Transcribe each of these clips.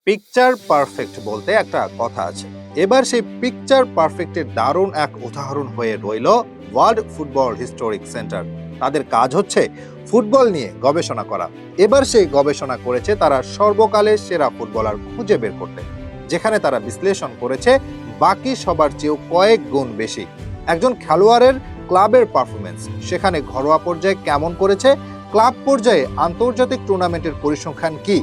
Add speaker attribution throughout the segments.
Speaker 1: Picture perfect বলতে একটা কথা আছে। এবার সেই পিকচার পারফেক্টের দারুণ এক উদাহরণ হয়ে রইল ওয়ার্ল্ড ফুটবল হিস্টোরিক সেন্টার। তাদের কাজ হচ্ছে ফুটবল নিয়ে গবেষণা করা। এবার সেই গবেষণা করেছে তারা সর্বকালের সেরা ফুটবলার খুঁজে বের করতে, যেখানে তারা বিশ্লেষণ করেছে বাকি সবার চেয়েও কয়েক গুণ বেশি একজন খেলোয়াড়ের ক্লাবের পারফরমেন্স, সেখানে ঘরোয়া পর্যায়ে কেমন করেছে, ক্লাব পর্যায়ে আন্তর্জাতিক টুর্নামেন্টের পরিসংখ্যান কি,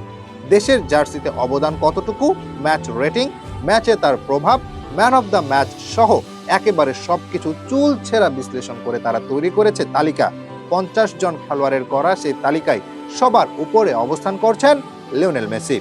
Speaker 1: দেশের জার্সিতে অবদান কতটুকু, ম্যাচ রেটিং, ম্যাচে তার প্রভাব, ম্যান অফ দ্য ম্যাচ সহ একেবারে সবকিছু চুল ছেঁড়া বিশ্লেষণ করে তারা তৈরি করেছে তালিকা। 50 জন খেলোয়াড়ের করা সেই তালিকায় সবার উপরে অবস্থান করছেন লিওনেল মেসি।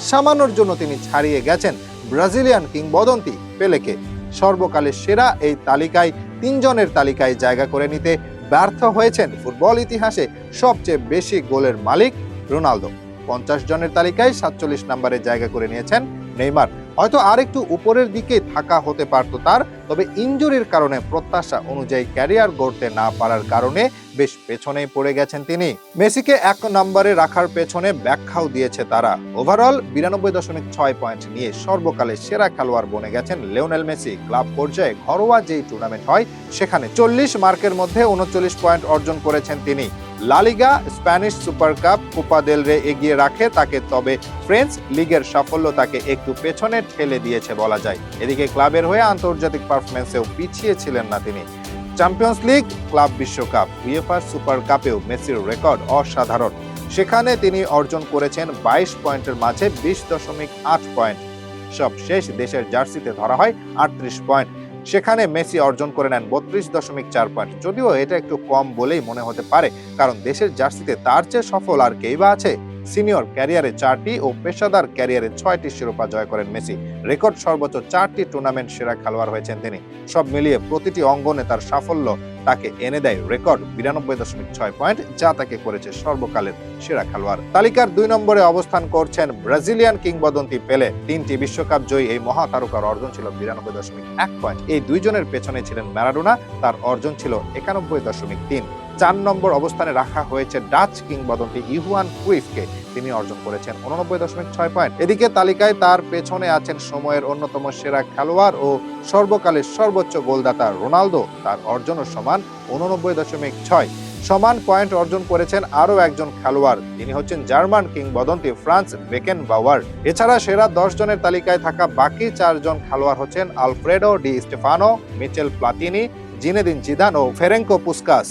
Speaker 1: সামান্যর জন্য তিনি ছাড়িয়ে গেছেন ব্রাজিলিয়ান কিংবদন্তি পেলেকে। সর্বকালের সেরা এই তালিকায় 3 জনের তালিকায় জায়গা করে নিতে ব্যর্থ হয়েছেন ফুটবল ইতিহাসে সবচেয়ে বেশি গোলের মালিক রোনালদো। 50 জনের তালিকায় 47 নম্বরে জায়গা করে নিয়েছেন নেইমার। হয়তো আর একটু উপরের দিকে থাকা হতে পারত তার, তবে ইনজুরির কারণে প্রত্যাশা অনুযায়ী ক্যারিয়ার গড়তে না পারার কারণে বেশ পেছনেই পড়ে গেছেন তিনি। মেসিকে 1 নম্বরে রাখার পেছনে ব্যাখ্যাও দিয়েছে তারা। ওভারঅল 92.6 পয়েন্ট নিয়ে সর্বকালের সেরা খেলোয়াড় বনে গেছেন লিওনেল মেসি। ক্লাব পর্যায়ে ঘরোয়া যেই টুর্নামেন্ট হয় সেখানে 40 মার্কের মধ্যে 39 পয়েন্ট অর্জন করেছেন তিনি। La Liga, Spanish Super Cup, Copa del Rey এগিয়ে রাখে তাকে, তবে ফ্রেঞ্চ লিগের সাফল্য তাকে একটু পেছনে ঠেলে দিয়েছে বলা যায়। এদিকে ক্লাবের হয়ে আন্তর্জাতিক পারফরম্যান্সেও পিছিয়ে ছিলেন না তিনি। চ্যাম্পিয়ন্স লিগ, ক্লাব বিশ্বকাপ, উয়েফা সুপার কাপেও মেসির রেকর্ড অসাধারণ। সেখানে তিনি অর্জন করেছেন 22 পয়েন্টের মাঝে 20.8 পয়েন্ট। সব শেষ দেশের জার্সিতে ধরা হয় 38 পয়েন্ট। সেখানে মেসি অর্জন করে নেন 32.4 পয়েন্ট। যদিও এটা একটু কম বলেই মনে হতে পারে, কারণ দেশের জার্সিতে তার চেয়ে সফল আর কেই বা আছে। সিনিয়র ক্যারিয়ারে 4টি ও পেশাদার ক্যারিয়ারে 6টি শিরোপা জয় করেন মেসি। রেকর্ড সর্বোচ্চ 4টি টুর্নামেন্ট সেরা খেলোয়াড় হয়েছেন তিনি। সব মিলিয়ে প্রতিটি অঙ্গনে তার সাফল্য তাকে এনে দেয় রেকর্ড 92.6 পয়েন্ট, যা তাকে করেছে সর্বকালের সেরা খেলোয়াড়। তালিকার 2 নম্বরে অবস্থান করছেন ব্রাজিলিয়ান কিংবদন্তি পেলে। 3টি বিশ্বকাপ জয়ী এই মহাতারকার অর্জন ছিল 92.1 পয়েন্ট। এই 2 জনের পেছনে ছিলেন ম্যারাডোনা, তার অর্জন ছিল 91.3। 4 নম্বর অবস্থানে রাখা হয়েছে ডাচ কিংবদন্তি ইহুয়ান ক্রুইফকে। তিনি অর্জন করেছেন 89.6 পয়েন্ট। এদিকে তালিকায় তার পেছনে আছেন সময়ের অন্যতম সেরা খেলোয়াড় ও সর্বকালের সর্বোচ্চ গোলদাতা রোনালদো। তার অর্জনও সমান 89.6। সমান পয়েন্ট অর্জন করেছেন আরও একজন খেলোয়াড়, তিনি হচ্ছেন জার্মান কিংবদন্তি ফ্রান্স বেকেনবাওয়ার। এছাড়া সেরা 10 জনের তালিকায় থাকা বাকি 4 জন খেলোয়াড় হচ্ছেন Alfredo Di Stefano, Michel Platini, Zinedine Zidane ও ফেরেঙ্কো পুস্কাস।